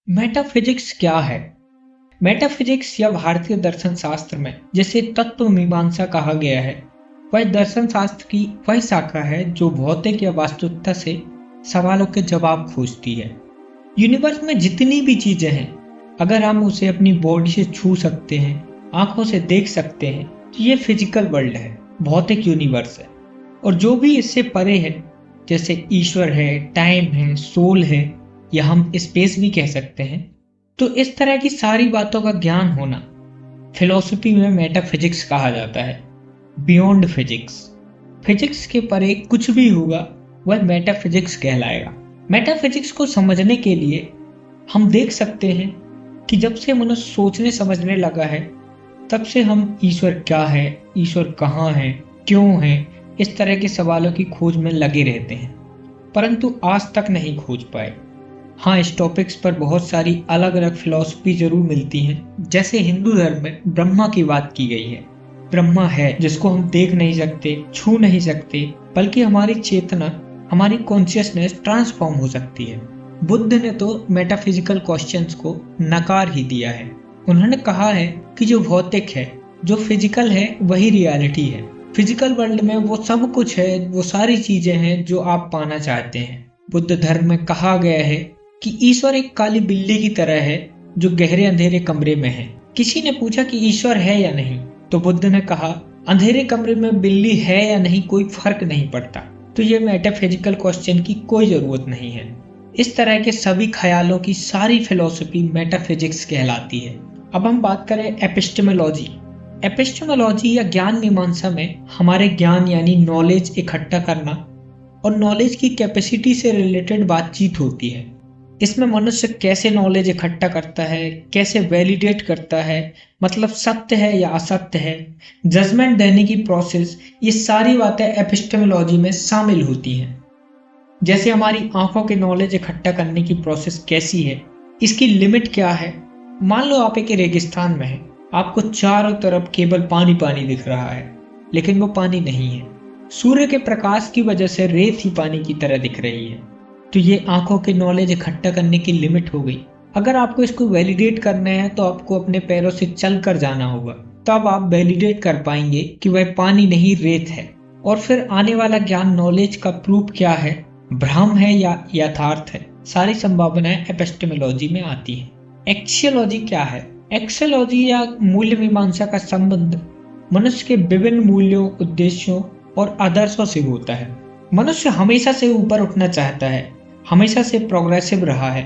Metaphysics क्या है? Metaphysics या भारतीय दर्शन शास्त्र में जिसे तत्व मीमांसा कहा गया है, वह दर्शन शास्त्र की वह शाखा है जो भौतिक या वास्तविकता से सवालों के जवाब खोजती है। यूनिवर्स में जितनी भी चीजें हैं, अगर हम उसे अपनी बॉडी से छू सकते हैं, आंखों से देख सकते हैं, तो ये फिजिकल वर्ल्ड है, भौतिक यूनिवर्स है। और जो भी इससे परे है, जैसे ईश्वर है, टाइम है, सोल है, या हम स्पेस भी कह सकते हैं, तो इस तरह की सारी बातों का ज्ञान होना फिलॉसफी में मेटाफिजिक्स कहा जाता है। बियॉन्ड फिजिक्स, फिजिक्स के परे कुछ भी होगा वह मेटाफिजिक्स कहलाएगा। मेटाफिजिक्स को समझने के लिए हम देख सकते हैं कि जब से मनुष्य सोचने समझने लगा है, तब से हम ईश्वर क्या है, ईश्वर कहाँ है, क्यों है, इस तरह के सवालों की खोज में लगे रहते हैं, परंतु आज तक नहीं खोज पाए। हाँ, इस टॉपिक्स पर बहुत सारी अलग अलग फिलॉसफी जरूर मिलती हैं। जैसे हिंदू धर्म में ब्रह्मा की बात की गई है। ब्रह्मा है जिसको हम देख नहीं सकते, छू नहीं सकते, बल्कि हमारी चेतना, हमारी कॉन्शियसनेस ट्रांसफॉर्म हो सकती है। बुद्ध ने तो मेटाफिजिकल क्वेश्चंस को नकार ही दिया है। उन्होंने कहा है कि जो भौतिक है, जो फिजिकल है, वही रियलिटी है। फिजिकल वर्ल्ड में वो सब कुछ है, वो सारी चीजें हैं जो आप पाना चाहते हैं। बुद्ध धर्म में कहा गया है कि ईश्वर एक काली बिल्ली की तरह है जो गहरे अंधेरे कमरे में है। किसी ने पूछा कि ईश्वर है या नहीं, तो बुद्ध ने कहा अंधेरे कमरे में बिल्ली है या नहीं कोई फर्क नहीं पड़ता। तो ये मेटाफिजिकल क्वेश्चन की कोई जरूरत नहीं है। इस तरह के सभी ख्यालों की सारी फिलॉसफी मेटाफिजिक्स कहलाती है। अब हम बात करें एपिस्टेमोलॉजी। एपिस्टेमोलॉजी या ज्ञान मीमांसा में हमारे ज्ञान यानी नॉलेज इकट्ठा करना और नॉलेज की कैपेसिटी से रिलेटेड बातचीत होती है। इसमें मनुष्य कैसे नॉलेज इकट्ठा करता है, कैसे वैलिडेट करता है, मतलब सत्य है या असत्य है, जजमेंट देने की प्रोसेस, ये सारी बातें एपिस्टेमोलॉजी में शामिल होती हैं। जैसे हमारी आंखों के नॉलेज इकट्ठा करने की प्रोसेस कैसी है, इसकी लिमिट क्या है। मान लो आप एक रेगिस्तान में हैं, आपको चारों तरफ केवल पानी पानी दिख रहा है, लेकिन वो पानी नहीं है। सूर्य के प्रकाश की वजह से रेत ही पानी की तरह दिख रही है। तो ये आंखों के नॉलेज इकट्ठा करने की लिमिट हो गई। अगर आपको इसको वैलिडेट करना है तो आपको अपने पैरों से चल कर जाना होगा, तब आप वैलिडेट कर पाएंगे कि वह पानी नहीं रेत है। और फिर आने वाला ज्ञान नॉलेज का प्रूफ क्या है, भ्रम है या यथार्थ है, सारी संभावनाएं एपिस्टेमोलॉजी में आती हैं। एक्सियोलॉजी क्या है? एक्सियोलॉजी या मूल्य मीमांसा का संबंध मनुष्य के विभिन्न मूल्यों, उद्देश्यों और आदर्शों से होता है। मनुष्य हमेशा से ऊपर उठना चाहता है, हमेशा से प्रोग्रेसिव रहा है,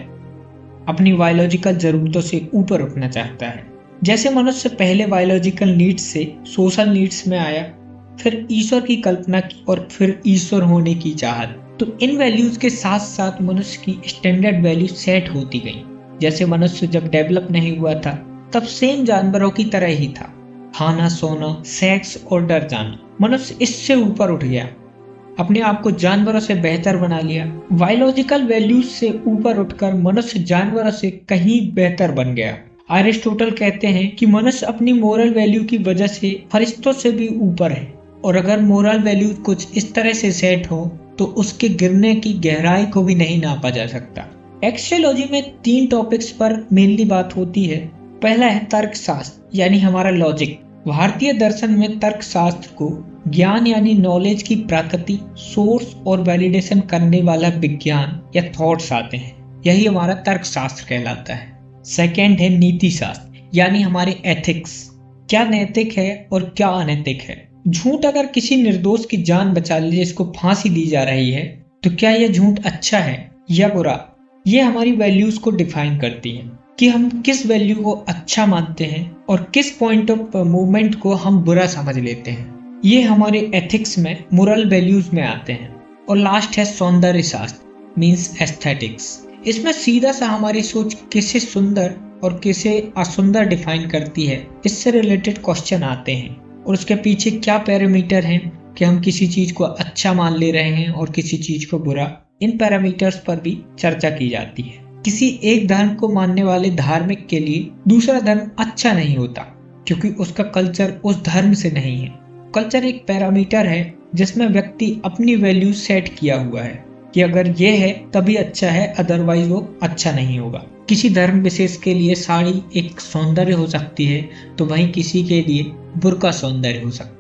अपनी बायोलॉजिकल जरूरतों से ऊपर उठना चाहता है। जैसे मनुष्य पहले बायोलॉजिकल नीड्स से सोशल नीड्स में आया, फिर ईश्वर की कल्पना की और फिर ईश्वर होने की चाहत। तो इन वैल्यूज के साथ साथ मनुष्य की स्टैंडर्ड वैल्यू सेट होती गई। जैसे मनुष्य जब डेवलप नहीं हुआ था, तब सेम जानवरों की तरह ही था, खाना, सोना, सेक्स और डर जाना। मनुष्य इससे ऊपर उठ गया, अपने आप को जानवरों से बेहतर बना लिया। बायोलॉजिकल वैल्यूज से ऊपर उठकर मनुष्य जानवरों से कहीं बेहतर बन गया। अरिस्टोटल कहते हैं कि मनुष्य अपनी मोरल वैल्यू की वजह से फरिश्तों से भी ऊपर है, और अगर मोरल वैल्यू कुछ इस तरह से सेट हो तो उसके गिरने की गहराई को भी नहीं नापा जा सकता। एक्सियोलॉजी में 3 टॉपिक्स पर मेनली बात होती है। पहला है तर्कशास्त्र यानी हमारा लॉजिक। भारतीय दर्शन में तर्कशास्त्र को ज्ञान यानी नॉलेज की प्रकृति, सोर्स और वैलिडेशन करने वाला विज्ञान या थॉट्स आते हैं। यही हमारा तर्कशास्त्र कहलाता है। सेकंड है नीति शास्त्र यानी हमारे एथिक्स, क्या नैतिक है और क्या अनैतिक है। झूठ अगर किसी निर्दोष की जान बचा ले, जिसको फांसी दी जा रही है, तो क्या यह झूठ अच्छा है या बुरा। यह हमारी वैल्यूज को डिफाइन करती है कि हम किस वैल्यू को अच्छा मानते हैं और किस पॉइंट ऑफ मूवमेंट को हम बुरा समझ लेते हैं। ये हमारे एथिक्स में, मोरल वैल्यूज में आते हैं। और लास्ट है सौंदर्य शास्त्र मींस एस्थेटिक्स। इसमें सीधा सा हमारी सोच किसे सुंदर और किसे असुंदर डिफाइन करती है, इससे रिलेटेड क्वेश्चन आते हैं। और उसके पीछे क्या पैरामीटर हैं कि हम किसी चीज को अच्छा मान ले रहे हैं और किसी चीज को बुरा। इन पैरामीटर्स पर भी चर्चा की जाती है। किसी एक धर्म को मानने वाले धार्मिक के लिए दूसरा धर्म अच्छा नहीं होता, क्योंकि उसका कल्चर उस धर्म से नहीं है। कल्चर एक पैरामीटर है जिसमें व्यक्ति अपनी वैल्यू सेट किया हुआ है कि अगर ये है तभी अच्छा है, अदरवाइज वो अच्छा नहीं होगा। किसी धर्म विशेष के लिए साड़ी एक सौंदर्य हो सकती है, तो वहीं किसी के लिए बुर्का सौंदर्य हो सकता है।